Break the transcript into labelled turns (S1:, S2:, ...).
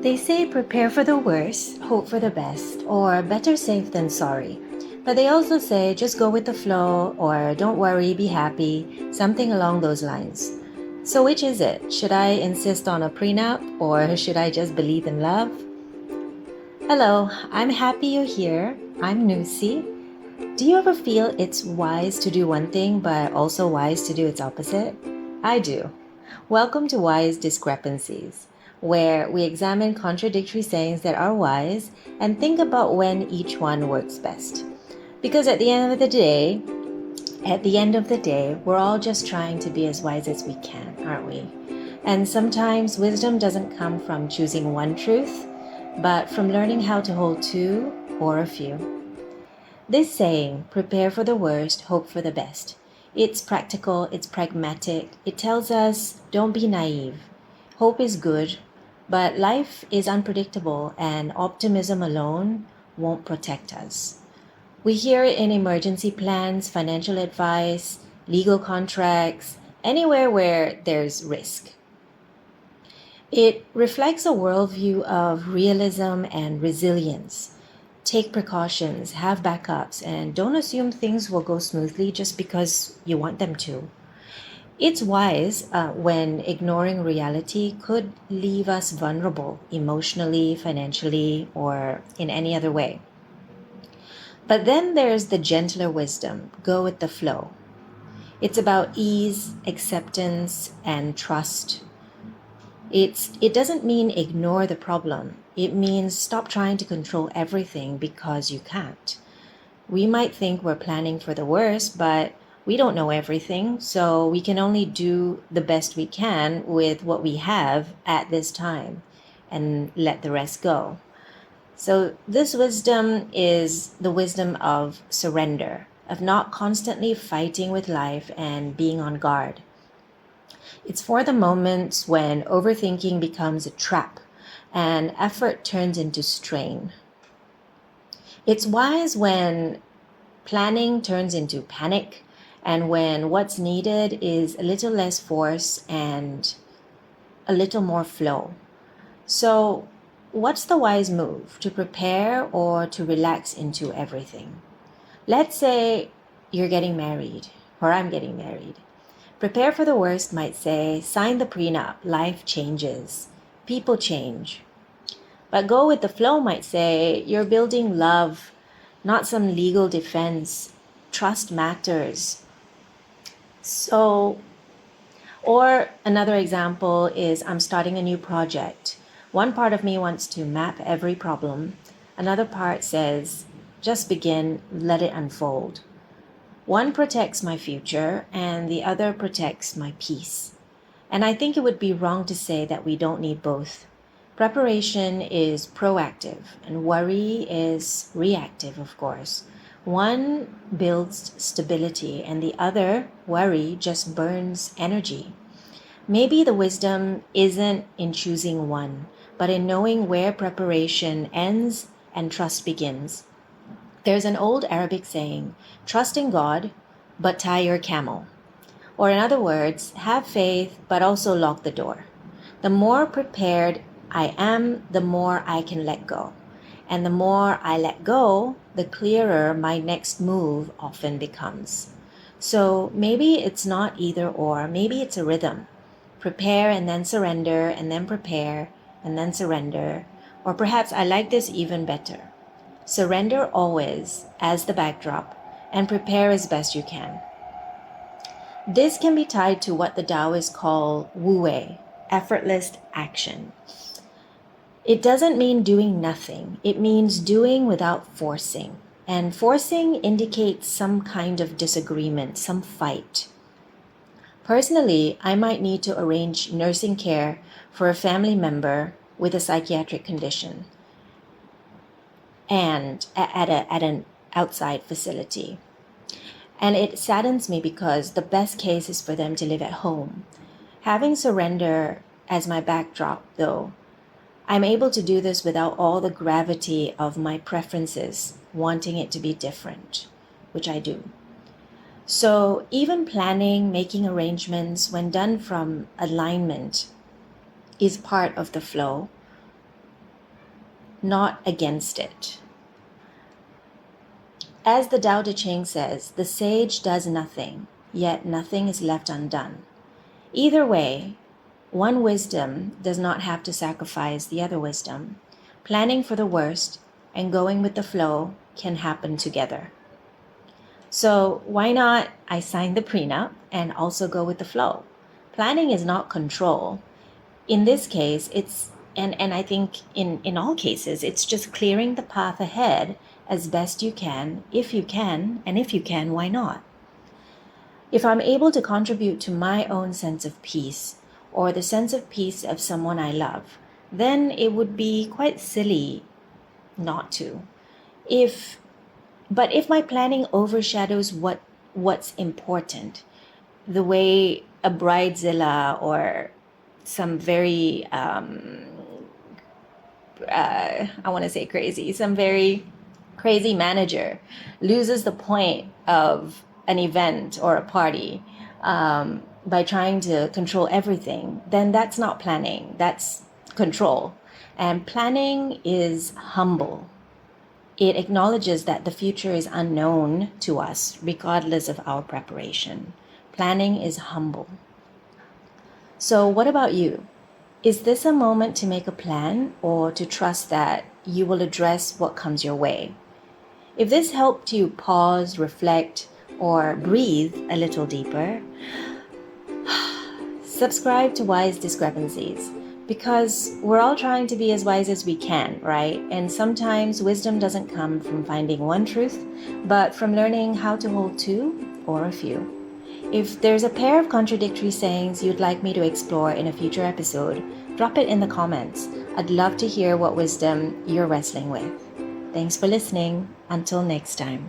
S1: They say prepare for the worst, hope for the best, or better safe than sorry. But they also say just go with the flow, or don't worry, be happy, something along those lines. So which is it? Should I insist on a prenup, or should I just believe in love? Hello, I'm happy you're here. I'm Noussi. Do you ever feel it's wise to do one thing, but also wise to do its opposite? I do. Welcome to Wise Discrepancies, where we examine contradictory sayings that are wise and think about when each one works best. Because at the end of the day, we're all just trying to be as wise as we can, aren't we? And sometimes wisdom doesn't come from choosing one truth, but from learning how to hold two or a few. This saying, prepare for the worst, hope for the best. It's practical, it's pragmatic. It tells us, don't be naive. Hope is good, but life is unpredictable and optimism alone won't protect us. We hear it in emergency plans, financial advice, legal contracts, anywhere where there's risk. It reflects a worldview of realism and resilience. Take precautions, have backups, and don't assume things will go smoothly just because you want them to. It's wise when ignoring reality could leave us vulnerable emotionally, financially, or in any other way. But then there's the gentler wisdom, go with the flow. It's about ease, acceptance, and trust. It doesn't mean ignore the problem. It means stop trying to control everything because you can't. We might think we're planning for the worst, but we don't know everything, so we can only do the best we can with what we have at this time and let the rest go. So this wisdom is the wisdom of surrender, of not constantly fighting with life and being on guard. It's for the moments when overthinking becomes a trap and effort turns into strain. It's wise when planning turns into panic and when what's needed is a little less force and a little more flow. So, what's the wise move? To prepare or to relax into everything? Let's say you're getting married, or I'm getting married. Prepare for the worst might say, sign the prenup, life changes, people change. But go with the flow might say, you're building love, not some legal defense. Trust matters. Or another example is I'm starting a new project. One part of me wants to map every problem. Another part says, just begin, let it unfold. One protects my future and the other protects my peace. And I think it would be wrong to say that we don't need both. Preparation is proactive and worry is reactive, of course. One builds stability and the other, worry, just burns energy. Maybe the wisdom isn't in choosing one, but in knowing where preparation ends and trust begins. There's an old Arabic saying, trust in God, but tie your camel. Or in other words, have faith, but also lock the door. The more prepared I am, the more I can let go. And the more I let go, the clearer my next move often becomes. So maybe it's not either or, maybe it's a rhythm. Prepare and then surrender, and then prepare and then surrender. Or perhaps I like this even better. Surrender always as the backdrop and prepare as best you can. This can be tied to what the Taoists call wu wei, effortless action. It doesn't mean doing nothing. It means doing without forcing. And forcing indicates some kind of disagreement, some fight. Personally, I might need to arrange nursing care for a family member with a psychiatric condition and at an outside facility. And it saddens me because the best case is for them to live at home. Having surrender as my backdrop, though, I'm able to do this without all the gravity of my preferences, wanting it to be different, which I do. So even planning, making arrangements, when done from alignment, is part of the flow. not against it. As the Tao Te Ching says, the sage does nothing, yet nothing is left undone. Either way, one wisdom does not have to sacrifice the other wisdom. Planning for the worst and going with the flow can happen together. So why not I sign the prenup and also go with the flow? Planning is not control. In this case, and I think in all cases, it's just clearing the path ahead as best you can, if you can, and if you can, why not? If I'm able to contribute to my own sense of peace or the sense of peace of someone I love, then it would be quite silly not to. But if my planning overshadows what's important, the way a bridezilla or some very some very crazy manager loses the point of an event or a party by trying to control everything, then that's not planning, that's control. And planning is humble. It acknowledges that the future is unknown to us, regardless of our preparation. Planning is humble. So what about you? Is this a moment to make a plan or to trust that you will address what comes your way? If this helped you pause, reflect, or breathe a little deeper, subscribe to Wise Discrepancies, because we're all trying to be as wise as we can, right? And sometimes wisdom doesn't come from finding one truth, but from learning how to hold two or a few. If there's a pair of contradictory sayings you'd like me to explore in a future episode, drop it in the comments. I'd love to hear what wisdom you're wrestling with. Thanks for listening. Until next time.